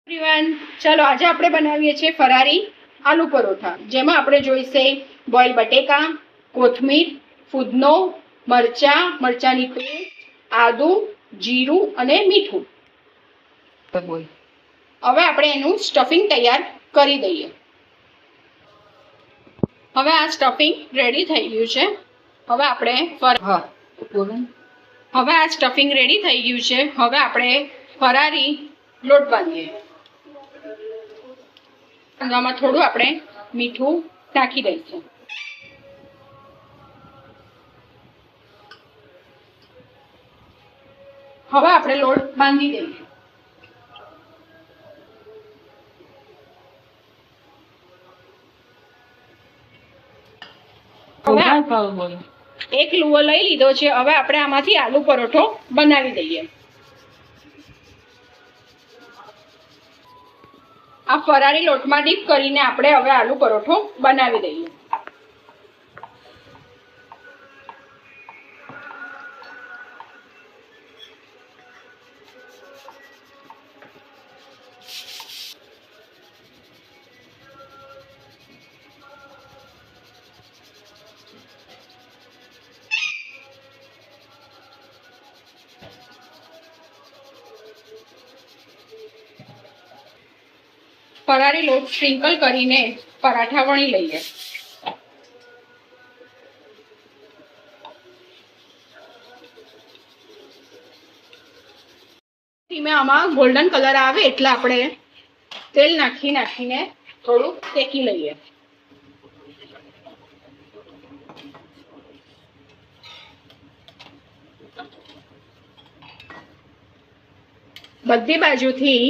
Everyone, ચલો આજે આપણે બનાવીએ છીએ ફરારી આલુ પરોઠા, જેમાં આપણે જોઈશે બોઇલ બટેકા, કોથમીર, ફૂદનો, મરચાની પેસ્ટ, આદુ, જીરું અને મીઠું. હવે આપણે એનું સ્ટફિંગ તૈયાર કરી દઈએ. હવે આ સ્ટફિંગ રેડી થઈ ગયું છે. હવે આ સ્ટફિંગ રેડી થઈ ગયું છે. હવે આપણે ફરારી લોટ બાંધીએ. આમાં થોડું આપણે મીઠું નાખી દઈશું. હવે આપણે લોટ બાંધી દઈએ. એક લુવો લઈ લીધો છે. હવે આપણે આમાંથી આલુ પરોઠો બનાવી દઈએ. આ ફરારી લોટમાં ડીપ કરીને આપણે હવે આલુ પરોઠો બનાવી દઈએ. ફરારી લોટ સ્પ્રિંકલ કરીને પરાઠા વણી લઈએ. ધીમે આમાં ગોલ્ડન કલર આવે એટલે આપણે તેલ નાખીને થોડું શેકી લઈએ. બધી બાજુથી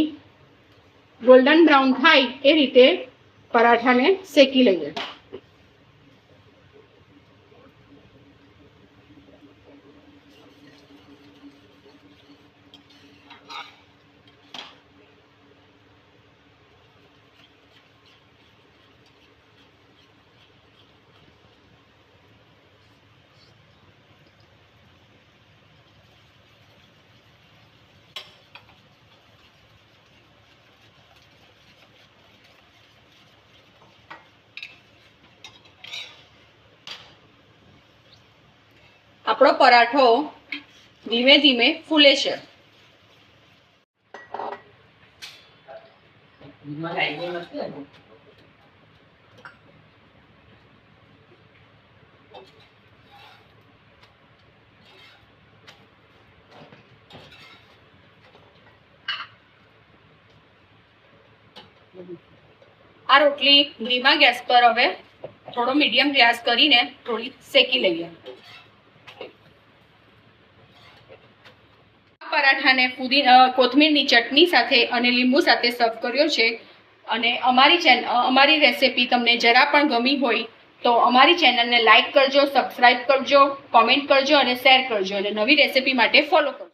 ગોલ્ડન બ્રાઉન થાય એ રીતે પરાઠાને શેકી લઈએ. આપણો પરાઠો ધીમે ધીમે ફૂલે છે. આ રોટલી ધીમા ગેસ પર હવે થોડો મીડિયમ ગેસ કરીને થોડી શેકી લઈએ. પરાઠાને કોથમીરની ચટણી સાથે અને લીંબુ સાથે સર્વ કર્યો છે. અને અમારી રેસિપી તમને જરા પણ ગમી હોય તો અમારી ચેનલને લાઈક કરજો, સબસ્ક્રાઈબ કરજો, કોમેન્ટ કરજો અને શેર કરજો, અને નવી રેસિપી માટે ફોલો કરજો.